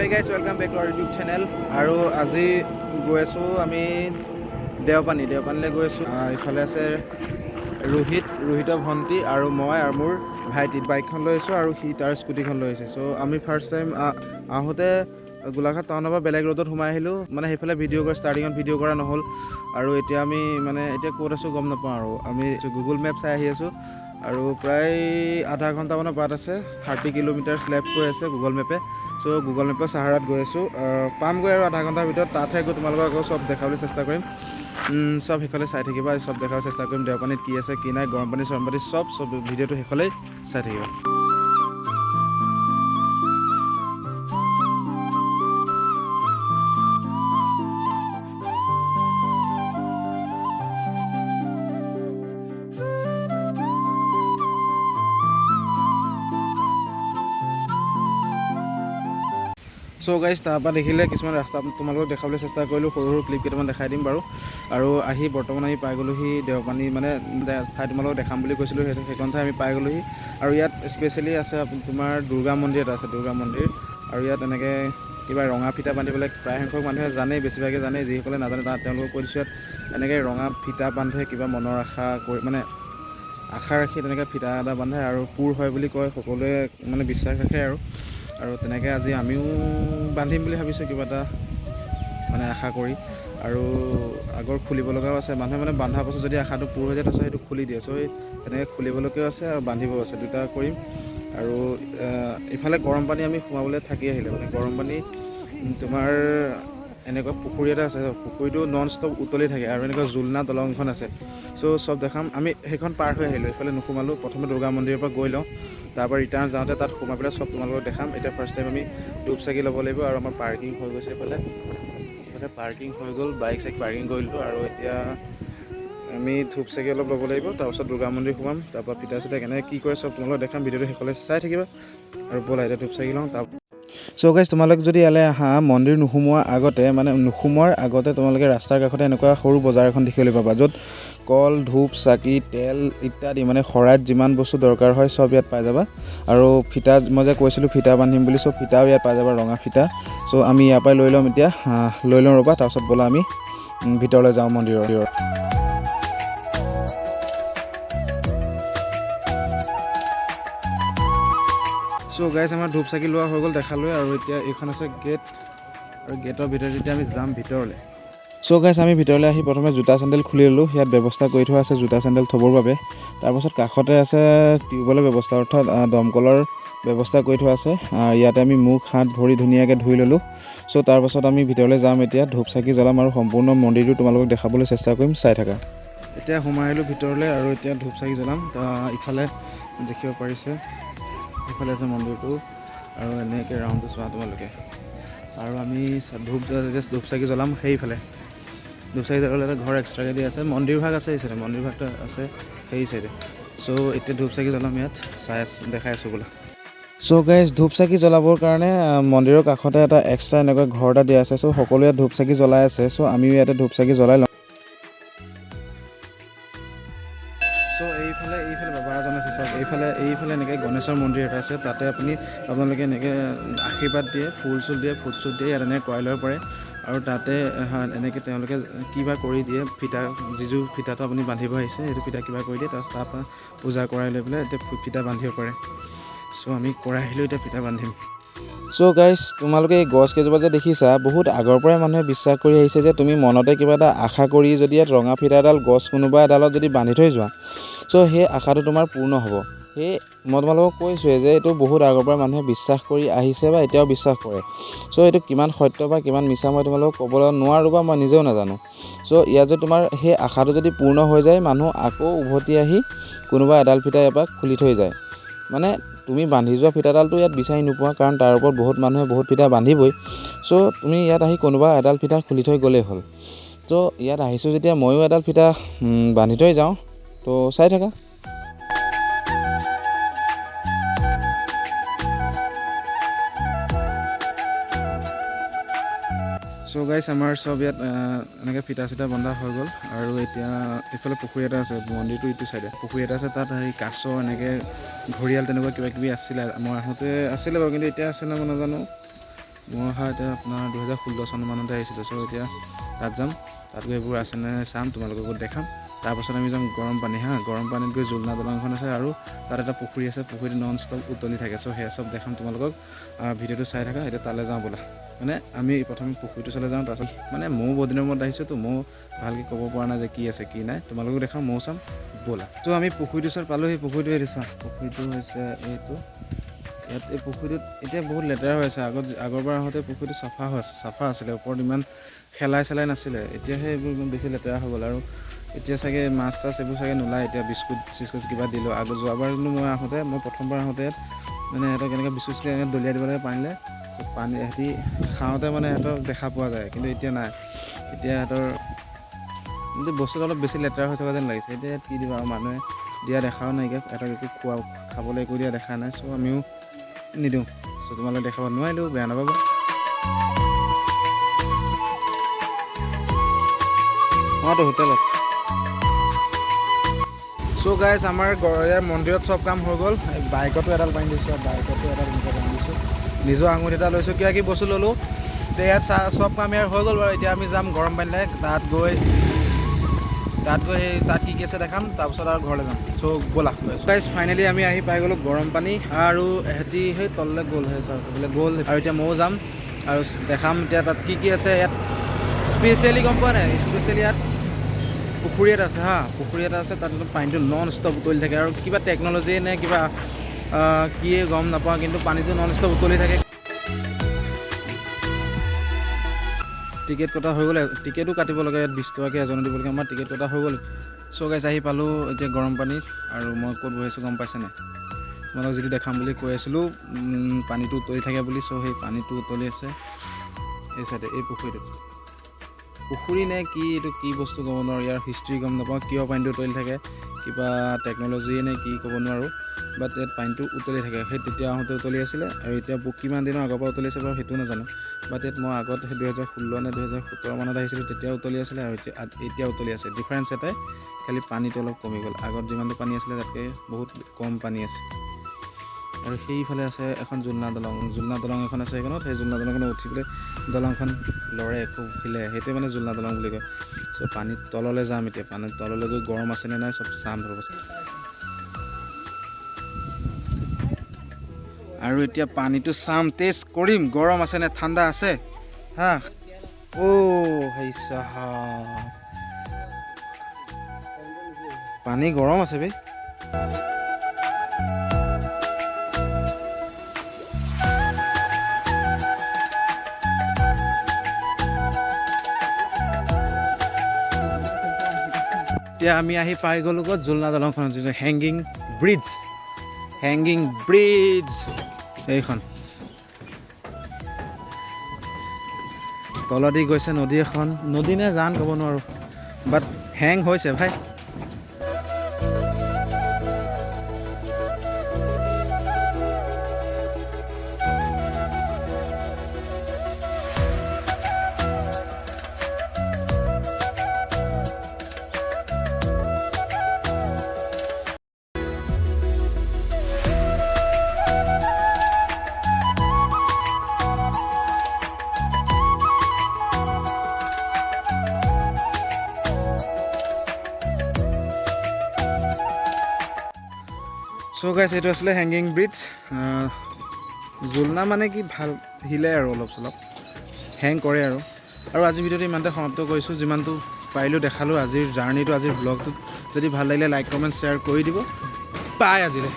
হে guys welcome back to our YouTube channel. আৰু আজি গৈ আছোঁ আমি দেওপানীলৈ গৈ আছোঁ। ইফালে আছে ৰোহিতৰ ভণ্টি আৰু মই আৰু মোৰ ভাইটি বাইকখন লৈ আহিছোঁ আৰু সি তাৰ স্কুটিখন লৈ আহিছে। চ' আমি ফাৰ্ষ্ট টাইম আহোঁতে গোলাঘাট টাউনৰ পৰা বেলেগ ৰোডত সোমাই আহিলোঁ, মানে সেইফালে ষ্টাৰ্টিঙত ভিডিঅ' কৰা নহ'ল। আৰু এতিয়া আমি এতিয়া ক'ত আছোঁ গম নাপাওঁ। আৰু আমি গুগল মেপ চাই আহি আছোঁ আৰু প্ৰায় আধা ঘণ্টামানৰ বাট আছে, 30 কিলোমিটাৰ লেফ্ট কৈ আছে গুগল মেপে। চ' গুগল মেপৰ চাহাৰাত গৈ আছোঁ, পামগৈ আৰু আধা ঘণ্টাৰ ভিতৰত। তাতহে গৈ তোমালোকক আকৌ চব দেখাবলৈ চেষ্টা কৰিম। চব সেইফালে চাই থাকিবা, চব দেখাবলৈ চেষ্টা কৰিম। দেওপানীত কি আছে কি নাই, গৰম পানী চৰম পানী চব ভিডিঅ'টো সেইফালেই চাই থাকিবা। চ' গাইজ তাৰপৰা দেখিলে কিছুমান ৰাস্তা তোমালোকক দেখাবলৈ চেষ্টা কৰিলোঁ, সৰু সৰু ক্লিপ কেইটামান দেখাই দিম বাৰু। আৰু বৰ্তমান আমি পাই গ'লোহি দেওপানী, মানে ঠাই তোমালোকক দেখাম বুলি কৈছিলোঁ, সেইখন ঠাই আমি পাই গ'লোহি। আৰু ইয়াত স্পেচিয়েলি আছে তোমাৰ দুৰ্গা মন্দিৰ এটা আছে, দুৰ্গা মন্দিৰ। আৰু ইয়াত এনেকৈ কিবা ৰঙা ফিটা বান্ধিবলৈ প্ৰায় সংখ্যক মানুহে জানেই, বেছিভাগে জানেই। যিসকলে নাজানে তেওঁলোকক কৈ দিছোঁ, ইয়াত এনেকৈ ৰঙা ফিটা বান্ধে, কিবা মনৰ আশা কৰি মানে আশা ৰাখি তেনেকৈ ফিটা এটা বান্ধে আৰু পূৰ হয় বুলি কয়, সকলোৱে মানে বিশ্বাস ৰাখে। আৰু তেনেকৈ আজি আমিও বান্ধিম বুলি ভাবিছোঁ, কিবা এটা মানে আশা কৰি। আৰু আগৰ খুলিব লগাও আছে, মানুহে মানে বন্ধাৰ পাছত যদি আশাটো পূৰ হৈ যায় তাৰপিছত সেইটো খুলি দিয়ে। চ' তেনেকৈ খুলিবলৈকেও আছে আৰু বান্ধিবও আছে, দুটা কৰিম। আৰু ইফালে গৰম পানী আমি সোমাবলৈ থাকি আহিলে, মানে গৰম পানী তোমাৰ এনেকুৱা পুখুৰী এটা আছে, পুখুৰীটো নন ষ্টপ উতলি থাকে আৰু এনেকুৱা জুলনা দলংখন আছে। চ' চব দেখাম। আমি সেইখন পাৰ হৈ আহিলোঁ, এইফালে নোসোমালোঁ। প্ৰথমে দুৰ্গা মন্দিৰৰ পৰা গৈ লওঁ, তাৰপৰা ৰিটাৰ্ণ যাওঁতে তাত সোমাই পেলাই চব তোমালোকক দেখাম। এতিয়া ফাৰ্ষ্ট টাইম আমি ধূপ চাকি ল'ব লাগিব আৰু আমাৰ পাৰ্কিং হৈ গৈছে এইফালে পাৰ্কিং হৈ গ'ল, বাইক চাইক পাৰ্কিং কৰিলোঁ। আৰু এতিয়া আমি ধূপ চাকি অলপ ল'ব লাগিব, তাৰপাছত দুৰ্গা মন্দিৰ সোমাম। তাৰপৰা ফিটা চিটা কেনেকৈ কি কৰে চব তোমালোকক দেখাম, ভিডিঅ'টো শেষলৈ চাই থাকিবা। আৰু ব'লা এতিয়া ধূপ চাকি লওঁ। চ' গাইজ তোমালোক যদি ইয়ালৈ আহা, মন্দিৰ নোসোমোৱাৰ আগতে তোমালোকে ৰাস্তাৰ কাষতে এনেকুৱা সৰু বজাৰ এখন দেখিবলৈ পাবা, য'ত কল, ধূপ, চাকি, তেল ইত্যাদি মানে শৰাইত যিমান বস্তু দৰকাৰ হয় চব ইয়াত পাই যাবা। আৰু ফিটা মই যে কৈছিলোঁ ফিটা বান্ধিম বুলি, চব ফিটাও ইয়াত পাই যাবা, ৰঙা ফিটা। চ' আমি ইয়াৰ পৰাই লৈ ল'ম এতিয়া, লৈ লওঁ ৰ'বা। তাৰপাছত ব'লা আমি ভিতৰলৈ যাওঁ মন্দিৰৰ। চ' গাইজ আমাৰ ধূপ চাকি লোৱা হৈ গ'ল, দেখালোৱে। আৰু এতিয়া এইখন আছে গেট, আৰু গেটৰ ভিতৰত এতিয়া আমি যাম ভিতৰলৈ। চ' গাইজ আমি ভিতৰলৈ আহি প্ৰথমে জোতা চেণ্ডেল খুলি ল'লোঁ। ইয়াত ব্যৱস্থা কৰি থোৱা আছে জোতা চেণ্ডেল থ'বৰ বাবে। তাৰপাছত কাষতে আছে টিউবৱেলৰ ব্যৱস্থা, অৰ্থাৎ দমকলৰ ব্যৱস্থা কৰি থোৱা আছে। ইয়াতে আমি মুখ হাত ভৰি ধুনীয়াকৈ ধুই ল'লোঁ। চ' তাৰপাছত আমি ভিতৰলৈ যাম এতিয়া, ধূপ চাকি জ্বলাম আৰু সম্পূৰ্ণ মন্দিৰটো তোমালোকক দেখাবলৈ চেষ্টা কৰিম, চাই থাকা। এতিয়া সোমাই আহিলোঁ ভিতৰলৈ আৰু এতিয়া ধূপ চাকি জ্বলাম। ইফালে দেখিব পাৰিছে, ইফালে আছে মন্দিৰটো। আৰু এনেকৈ ৰাউণ্ডটো চোৱা তোমালোকে। আৰু আমি ধূপ চাকি জ্বলাম সেইফালে। ধূপ চাকি জ্বলালে এটা ঘৰ এক্সট্ৰাকৈ দিয়া আছে, মন্দিৰ ভাগ আছে এই চাইডে, মন্দিৰ ভাগটো আছে সেই চাইডে। চ' এতিয়া ধূপ চাকি জ্বলাম ইয়াত, দেখাই আছোঁ বোলা। চ' গাইজ ধূপ চাকি জ্বলাবৰ কাৰণে মন্দিৰৰ কাষতে এটা এক্সট্ৰা এনেকুৱা ঘৰ এটা দিয়া আছে। চ' সকলোৱে ইয়াত ধূপ চাকি জ্বলাই আছে। চ' আমিও ইয়াতে ধূপ চাকি জ্বলাই লওঁ। চ' এইফালে বাবা এজন আছে, চব এইফালে এনেকৈ গণেশৰ মন্দিৰ এটা আছে। তাতে আপোনালোকে এনেকৈ আশীৰ্বাদ দিয়ে, ফুল চুল দিয়ে, ফুট চুট দিয়ে, ইয়াত এনেকৈ কৰাই ল'ব পাৰে। আৰু তাতে এনেকৈ তেওঁলোকে কিবা কৰি দিয়ে, যিযোৰ ফিটাটো আপুনি বান্ধিব আহিছে সেইটো ফিটা কিবা কৰি দিয়ে, তাৰপৰা পূজা কৰাই লৈ পেলাই এতিয়া ফিটা বান্ধিব পাৰে। চ' আমি কৰাই আহিলোঁ, এতিয়া ফিটা বান্ধিম। চ' গাইজ তোমালোকে এই গছ কেইজোপা যে দেখিছা, বহুত আগৰ পৰাই মানুহে বিশ্বাস কৰি আহিছে যে তুমি মনতে কিবা এটা আশা কৰি যদি ইয়াত ৰঙা ফিটা এডাল গছ কোনোবা এডালত যদি বান্ধি থৈ যোৱা, চ' সেই আশাটো তোমাৰ পূৰ্ণ হ'ব। মই তোমালোকক কৈছোঁৱে যে এইটো বহুত আগৰ পৰা মানুহে বিশ্বাস কৰি আহিছে বা এতিয়াও বিশ্বাস কৰে। চ' এইটো কিমান সত্য বা কিমান মিছা মই তোমালোকক ক'বলৈ নোৱাৰোঁ বা মই নিজেও নাজানো। চ' ইয়াত যদি তোমাৰ সেই আশাটো যদি পূৰ্ণ হৈ যায়, মানুহ আকৌ উভতি আহি কোনোবা এডাল ফিটা এপাক খুলি থৈ যায়। মানে তুমি বান্ধি যোৱা ফিটাডালটো ইয়াত বিচাৰি নোপোৱা, কাৰণ তাৰ ওপৰত বহুত মানুহে বহুত ফিটা বান্ধিবই। চ' তুমি ইয়াত আহি কোনোবা এডাল ফিটা খুলি থৈ গ'লেই হ'ল। চ' ইয়াত আহিছোঁ যেতিয়া ময়ো এডাল ফিটা বান্ধি থৈ যাওঁ, তো চাই থাকা। চ' গাইজ আমাৰ চব ইয়াত এনেকৈ ফিটা চিটা বন্ধা হৈ গ'ল। আৰু এতিয়া এইফালে পুখুৰী এটা আছে, মন্দিৰটো ইটো চাইডে পুখুৰী এটা আছে। তাত কাছ এনেকৈ ঘৰিয়াল তেনেকুৱা কিবা কিবি আছিলে, মই আহোঁতে আছিলে বাৰু, কিন্তু এতিয়া আছে নাই মই নাজানো। মই অহা এতিয়া আপোনাৰ 2016 চন মানতে আহিছিলোঁ। চ' এতিয়া তাত যাম, তাত গৈ এইবোৰ আছেনে চাম, তোমালোককো দেখাম। তাৰপাছত আমি যাম গৰম পানী গৰম পানীত গৈ জুলনা দলংখন আছে আৰু তাত এটা পুখুৰী আছে, পুখুৰীটো নন ষ্টপ উতলি থাকে। চ' সেয়া চব দেখাম তোমালোকক, ভিডিঅ'টো চাই থাকা। এতিয়া তালৈ যাওঁ ব'লা। মানে আমি প্ৰথমে পুখুৰীটো চালে যাওঁ, তাৰপাছত মানে ময়ো বহুত দিনৰ মূৰত আহিছোঁতো, ময়ো ভালকৈ ক'ব পৰা নাই যে কি আছে কি নাই, তোমালোকক দেখাম, ময়ো চাম ব'লা। ত' আমি পুখুৰীটো ওচৰত পালোঁ। সেই পুখুৰীটো এৰি চাওঁ, পুখুৰীটো হৈছে এইটো। ইয়াত এই পুখুৰীটোত এতিয়া বহুত লেতেৰা হৈ আছে। আগৰবাৰ আহোঁতে পুখুৰীটো চাফা আছিলে, ওপৰত ইমান চেলাই নাছিলে। এতিয়াহে এইবোৰ ইমান বেছি লেতেৰা হৈ গ'ল। আৰু এতিয়া চাগে মাছ চাছ এইবোৰ চাগে নোলায় এতিয়া, বিস্কুট চিস্কুট কিবা দিলোঁ। যোৱাবাৰ কিন্তু মই প্ৰথমবাৰ আহোঁতে মানে সিহঁতক এনেকৈ বিস্কুট এনেকৈ দলিয়াই দিব লাগে পানীলৈ। চ' পানী সিহঁতি খাওঁতে মানে সিহঁতক দেখা পোৱা যায়, কিন্তু এতিয়া নাই। এতিয়া কিন্তু বস্তুটো অলপ বেছি লেতেৰা হৈ থকা যেন লাগিছে। এতিয়া কি দিবা, আৰু মানুহে দিয়া দেখাও নাইকিয়া, সিহঁতক একো খাবলৈ একো দিয়া দেখা নাই। চ' আমিও নিদিওঁ। চ' তোমালোকে দেখাব নোৱাৰিলোঁ, বেয়া নাপাবা। তো হোটেলত। চ' গাইজ আমাৰ ইয়াৰ মন্দিৰত চব কাম হৈ গ'ল। বাইকতো এডাল বান্ধি দিছোঁ, আৰু বাইকতো এডাল এনেকৈ বান্ধি দিছোঁ। নিজৰ আঙুঠি এটা লৈছোঁ, কিবা কিবি বস্তু ল'লোঁ। এতিয়া ইয়াত চব কাম ইয়াৰ হৈ গ'ল বাৰু। এতিয়া আমি যাম গৰম পানীলৈ, তাত গৈ তাত কি আছে দেখাম, তাৰপিছত আৰু ঘৰলৈ যাম। চ' ব'লা। গাইজ ফাইনেলি আমি আহি পাই গ'লোঁ গৰম পানী, আৰু সিহঁতি সেই তললৈ গ'ল, গ'ল। আৰু এতিয়া ময়ো যাম আৰু দেখাম এতিয়া তাত কি আছে। ইয়াত স্পেচিয়েলি গম পোৱা নাই, স্পেচিয়েলি ইয়াত পুখুৰী এটা আছে পুখুৰী এটা আছে। তাত পানীটো নন ষ্টপ উতলি থাকে, আৰু কিবা টেকন'লজিয়ে নে কিবা কিয়ে গম নাপাওঁ, কিন্তু পানীটো নন ষ্টপ উতলি থাকে। টিকেট কটা হৈ গ'লে, টিকেটো কাটিব লাগে, ইয়াত 20 টকাকৈ এজনে দিব লাগে। আমাৰ টিকেট কটা হৈ গ'ল। চ' গাইজ আহি পালোঁ এতিয়া গৰম পানীত, আৰু মই ক'ত বহি আছোঁ গম পাইছে নাই? তোমালোকক যিটো দেখাম বুলি কৈ আছিলোঁ, পানীটো উতলি থাকে বুলি। চ' সেই পানীটো উতলি আছে এই চাইডে, এই পুখুৰীটোত। পুখুৰী নে কি এইটো, কি বস্তু ক'ব নোৱাৰোঁ, ইয়াৰ হিষ্ট্ৰী গম নাপাওঁ, কিয় পানীটো উতলি থাকে, কিবা টেকন'লজিয়ে নে কি ক'ব নোৱাৰোঁ। বাট ইয়াত পানীটো উতলি থাকে। সেই তেতিয়া আহোঁতে উতলি আছিলে, আৰু এতিয়া কিমান দিনৰ আগৰ পৰা উতলি আছে বাৰু সেইটো নাজানো। বাট ইয়াত মই আগত 2016 নে 2017 মানত আহিছিলোঁ, তেতিয়া উতলি আছিলে, আৰু এতিয়া উতলি আছে। ডিফাৰেঞ্চ এটাই, খালি পানীটো অলপ কমি গ'ল। আগত যিমানটো পানী আছিলে তাতকৈ বহুত কম পানী আছে। আৰু সেইফালে আছে এখন জুলনা দলং এখন আছে সেইখনত। সেই জুলনা দলংখনত উঠি পেলাই দলংখন লৰে খুব হিলে, সেইটোৱে মানে জুলনা দলং বুলি কয়। চ' পানীত তললৈ যাম এতিয়া, পানীত তললৈ গৈ গৰম আছেনে নাই চব চাম ৰ'ব। আৰু এতিয়া পানীটো চাম, টেষ্ট কৰিম, গৰম আছে নে ঠাণ্ডা আছে। পানী গৰম আছে বে। এতিয়া আমি আহি পাই গ'লোঁ ক'ত, জুলনা দলংখনত, যিটো হেংগিং ব্ৰিজ এইখন। তলেদি গৈছে নদী এখন, নদী নে জান ক'ব নোৱাৰোঁ, বাট হেং হৈছে ভাই। চ' গাইছ এইটো আছিলে হেংগিং ব্ৰিজ। জুলনা মানে কি ভাল হিলে আৰু অলপ চলপ হেং কৰে আৰু আজিৰ ভিডিঅ'টো ইমানতে সমাপ্ত কৰিছোঁ। যিমানটো পাৰিলোঁ দেখালোঁ আজিৰ জাৰ্ণিটো, আজিৰ ব্লগটোত। যদি ভাল লাগিলে লাইক কমেণ্ট শ্বেয়াৰ কৰি দিব। বাই আজিলৈ।